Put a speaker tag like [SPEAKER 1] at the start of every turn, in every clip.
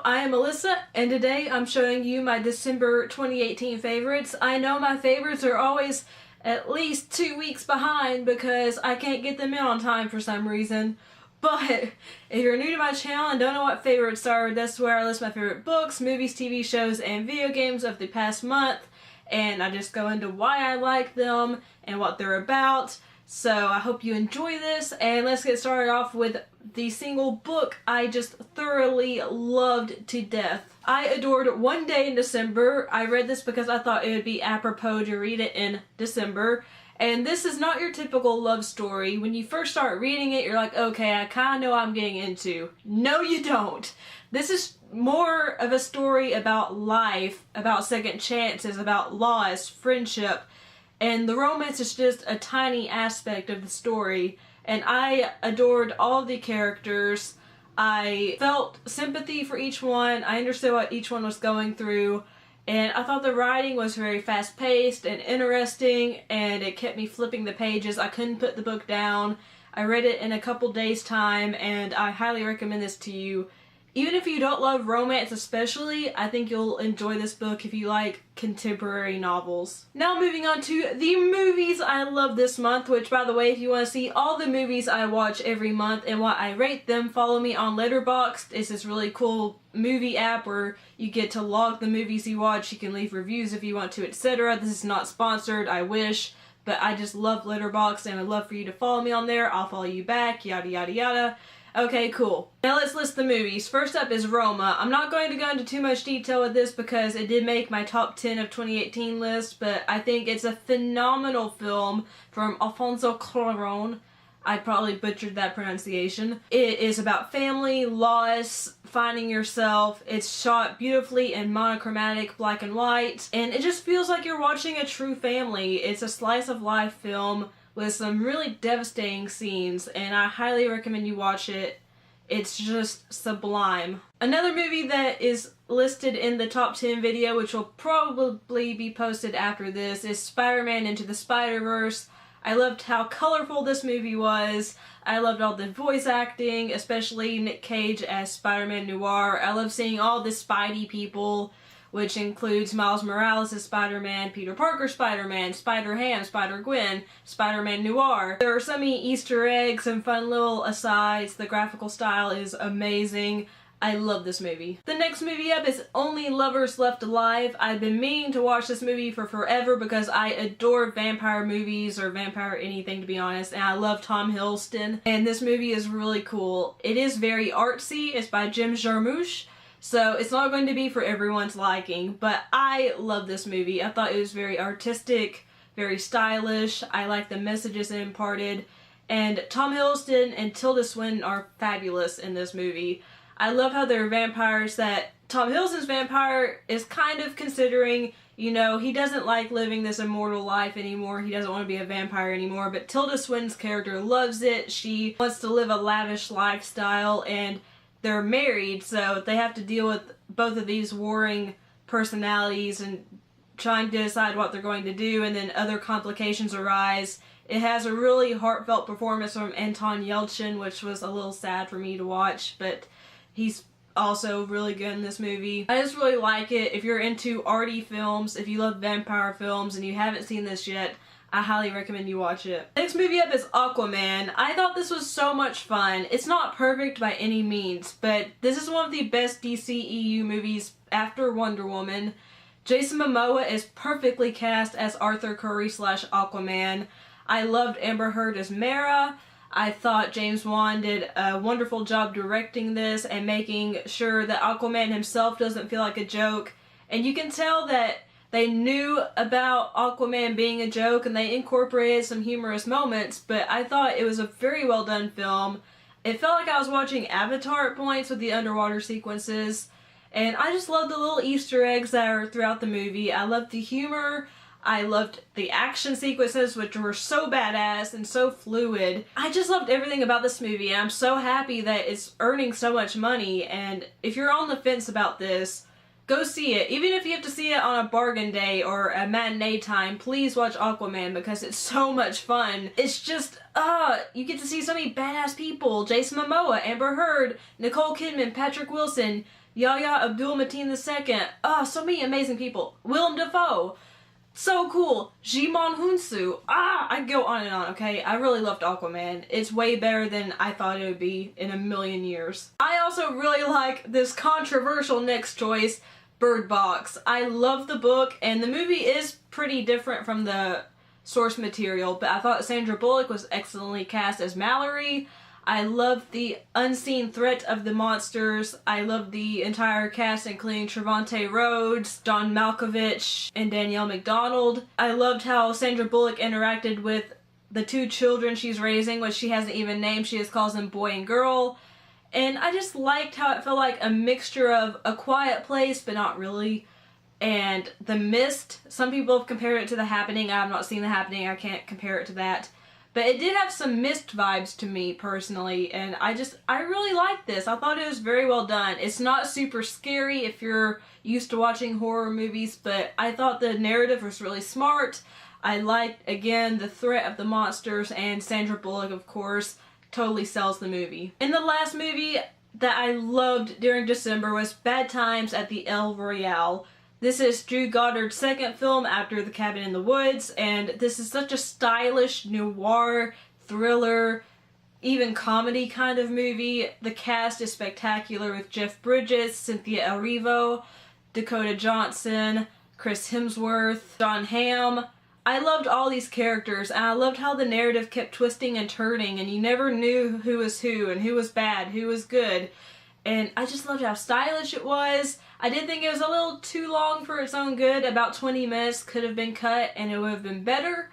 [SPEAKER 1] I am Alyssa, and today I'm showing you my December 2018 favorites. I know my favorites are always at least 2 weeks behind because I can't get them in on time for some reason. But if you're new to my channel and don't know what favorites are, that's where I list my favorite books, movies, TV shows, and video games of the past month. And I just go into why I like them and what they're about. So I hope you enjoy this, and let's get started off with the single book I just thoroughly loved to death. I adored One Day in December. I read this because I thought it would be apropos to read it in December. And this is not your typical love story. When you first start reading it, you're like, okay, I kind of know what I'm getting into. No, you don't. This is more of a story about life, about second chances, about loss, friendship, and the romance is just a tiny aspect of the story. And I adored all of the characters. I felt sympathy for each one. I understood what each one was going through. And I thought the writing was very fast-paced and interesting, and it kept me flipping the pages. I couldn't put the book down. I read it in a couple days' time, and I highly recommend this to you. Even if you don't love romance especially, I think you'll enjoy this book if you like contemporary novels. Now moving on to the movies I love this month, which by the way, if you want to see all the movies I watch every month and what I rate them, follow me on Letterboxd. It's this really cool movie app where you get to log the movies you watch, you can leave reviews if you want to, etc. This is not sponsored, I wish, but I just love Letterboxd and I'd love for you to follow me on there. I'll follow you back, yada yada yada. Okay, cool. Now let's list the movies. First up is Roma. I'm not going to go into too much detail with this because it did make my top 10 of 2018 list, but I think it's a phenomenal film from Alfonso Cuarón. I probably butchered that pronunciation. It is about family, loss, finding yourself. It's shot beautifully in monochromatic black and white, and it just feels like you're watching a true family. It's a slice of life film with some really devastating scenes, and I highly recommend you watch it. It's just sublime. Another movie that is listed in the top 10 video, which will probably be posted after this, is Spider-Man Into the Spider-Verse. I loved how colorful this movie was. I loved all the voice acting, especially Nick Cage as Spider-Man Noir. I love seeing all the Spidey people, which includes Miles Morales as Spider-Man, Peter Parker Spider-Man, Spider-Ham, Spider-Gwen, Spider-Man Noir. There are so many Easter eggs and fun little asides. The graphical style is amazing. I love this movie. The next movie up is Only Lovers Left Alive. I've been meaning to watch this movie for forever because I adore vampire movies, or vampire anything to be honest, and I love Tom Hiddleston, and this movie is really cool. It is very artsy. It's by Jim Jarmusch, so it's not going to be for everyone's liking, but I love this movie. I thought it was very artistic, very stylish. I like the messages it imparted, and Tom Hiddleston and Tilda Swinton are fabulous in this movie. I love how they're vampires that Tom Hiddleston's vampire is kind of considering, you know, he doesn't like living this immortal life anymore. He doesn't want to be a vampire anymore, but Tilda Swinton's character loves it. She wants to live a lavish lifestyle, and they're married, so they have to deal with both of these warring personalities and trying to decide what they're going to do, and then other complications arise. It has a really heartfelt performance from Anton Yelchin, which was a little sad for me to watch, but he's also really good in this movie. I just really like it. If you're into arty films, if you love vampire films and you haven't seen this yet, I highly recommend you watch it. Next movie up is Aquaman. I thought this was so much fun. It's not perfect by any means, but this is one of the best DCEU movies after Wonder Woman. Jason Momoa is perfectly cast as Arthur Curry / Aquaman. I loved Amber Heard as Mera. I thought James Wan did a wonderful job directing this and making sure that Aquaman himself doesn't feel like a joke. And you can tell that they knew about Aquaman being a joke and they incorporated some humorous moments, but I thought it was a very well done film. It felt like I was watching Avatar at points with the underwater sequences, and I just loved the little Easter eggs that are throughout the movie. I loved the humor. I loved the action sequences, which were so badass and so fluid. I just loved everything about this movie, and I'm so happy that it's earning so much money. And if you're on the fence about this, Go see it. Even if you have to see it on a bargain day or a matinee time, please watch Aquaman because it's so much fun. It's just, you get to see so many badass people. Jason Momoa, Amber Heard, Nicole Kidman, Patrick Wilson, Yahya Abdul-Mateen II. So many amazing people. Willem Dafoe. So cool. Jimon Hunsu. I go on and on, okay? I really loved Aquaman. It's way better than I thought it would be in a million years. I also really like this controversial next choice, Bird Box. I love the book, and the movie is pretty different from the source material, but I thought Sandra Bullock was excellently cast as Mallory. I loved the unseen threat of the monsters. I loved the entire cast, including Trevante Rhodes, Don Malkovich, and Danielle McDonald. I loved how Sandra Bullock interacted with the two children she's raising, which she hasn't even named. She just calls them boy and girl. And I just liked how it felt like a mixture of A Quiet Place, but not really, and The Mist. Some people have compared it to The Happening. I have not seen The Happening. I can't compare it to that. But it did have some Mist vibes to me, personally, and I really liked this. I thought it was very well done. It's not super scary if you're used to watching horror movies, but I thought the narrative was really smart. I liked, again, the threat of the monsters, and Sandra Bullock, of course, totally sells the movie. And the last movie that I loved during December was Bad Times at the El Royale. This is Drew Goddard's second film after The Cabin in the Woods, and this is such a stylish noir, thriller, even comedy kind of movie. The cast is spectacular with Jeff Bridges, Cynthia Erivo, Dakota Johnson, Chris Hemsworth, John Hamm. I loved all these characters, and I loved how the narrative kept twisting and turning, and you never knew who was who, and who was bad, who was good. And I just loved how stylish it was. I did think it was a little too long for its own good. About 20 minutes could have been cut and it would have been better.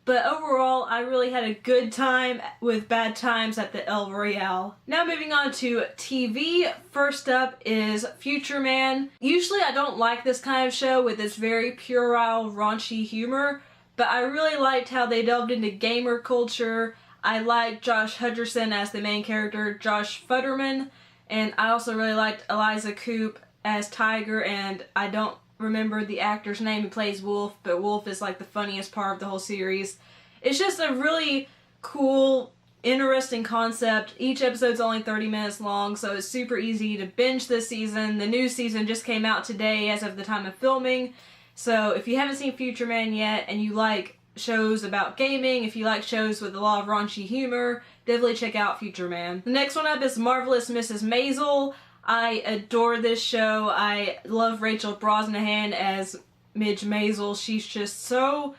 [SPEAKER 1] But overall, I really had a good time with Bad Times at the El Royale. Now moving on to TV. First up is Future Man. Usually I don't like this kind of show with its very puerile, raunchy humor, but I really liked how they delved into gamer culture. I liked Josh Hutcherson as the main character, Josh Futterman, and I also really liked Eliza Coupe as Tiger, and I don't remember the actor's name who plays Wolf, but Wolf is like the funniest part of the whole series. It's just a really cool, interesting concept. Each episode's only 30 minutes long, so it's super easy to binge this season. The new season just came out today as of the time of filming, so if you haven't seen Future Man yet and you like shows about gaming, if you like shows with a lot of raunchy humor, definitely check out Future Man. The next one up is Marvelous Mrs. Maisel. I adore this show. I love Rachel Brosnahan as Midge Maisel. She's just so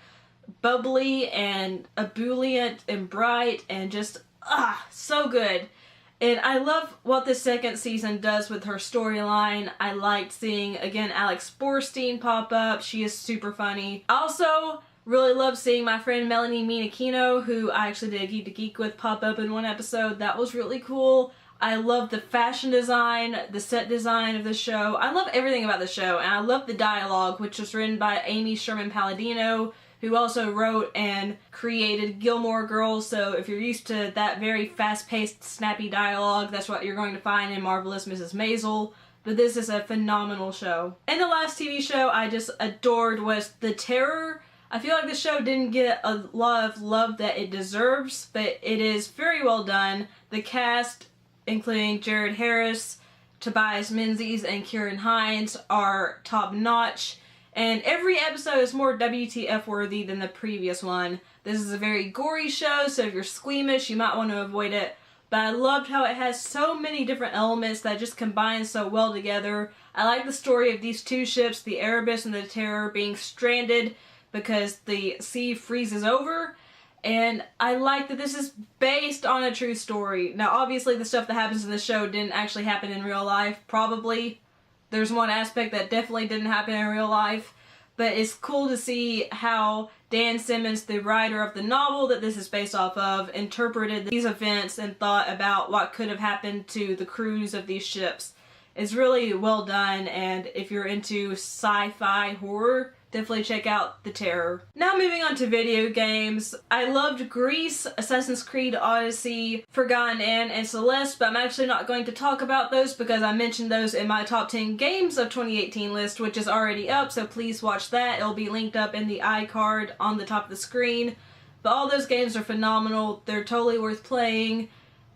[SPEAKER 1] bubbly and ebullient and bright and just, so good. And I love what the second season does with her storyline. I liked seeing, again, Alex Borstein pop up. She is super funny. Also, really love seeing my friend Melanie Minakino, who I actually did a Geek to Geek with, pop up in one episode. That was really cool. I love the fashion design, the set design of the show. I love everything about the show, and I love the dialogue, which was written by Amy Sherman Palladino, who also wrote and created Gilmore Girls, so if you're used to that very fast-paced, snappy dialogue, that's what you're going to find in Marvelous Mrs. Maisel. But this is a phenomenal show. And the last TV show I just adored was The Terror. I feel like the show didn't get a lot of love that it deserves, but it is very well done. The cast, including Jared Harris, Tobias Menzies, and Kieran Hines, are top-notch. And every episode is more WTF worthy than the previous one. This is a very gory show, so if you're squeamish, you might want to avoid it. But I loved how it has so many different elements that just combine so well together. I like the story of these two ships, the Erebus and the Terror, being stranded because the sea freezes over. And I like that this is based on a true story. Now, obviously, the stuff that happens in the show didn't actually happen in real life. Probably. There's one aspect that definitely didn't happen in real life. But it's cool to see how Dan Simmons, the writer of the novel that this is based off of, interpreted these events and thought about what could have happened to the crews of these ships. It's really well done, and if you're into sci-fi horror, definitely check out The Terror. Now moving on to video games. I loved Grease, Assassin's Creed Odyssey, Forgotten End, and Celeste, but I'm actually not going to talk about those because I mentioned those in my top 10 games of 2018 list, which is already up, so please watch that. It'll be linked up in the iCard on the top of the screen. But all those games are phenomenal. They're totally worth playing.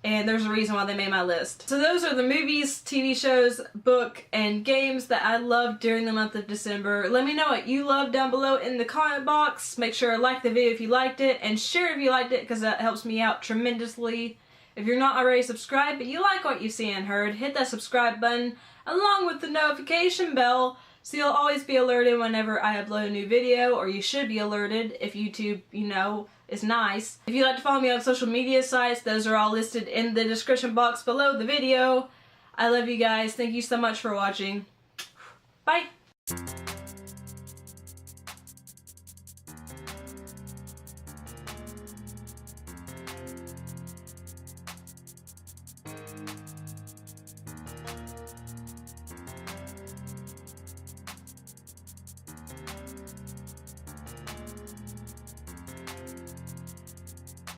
[SPEAKER 1] And there's a reason why they made my list. So those are the movies, TV shows, book, and games that I loved during the month of December. Let me know what you loved down below in the comment box. Make sure to like the video if you liked it, and share if you liked it because that helps me out tremendously. If you're not already subscribed but you like what you see and heard, hit that subscribe button along with the notification bell so you'll always be alerted whenever I upload a new video, or you should be alerted if YouTube, you know, is nice. If you'd like to follow me on social media sites, those are all listed in the description box below the video. I love you guys. Thank you so much for watching. Bye!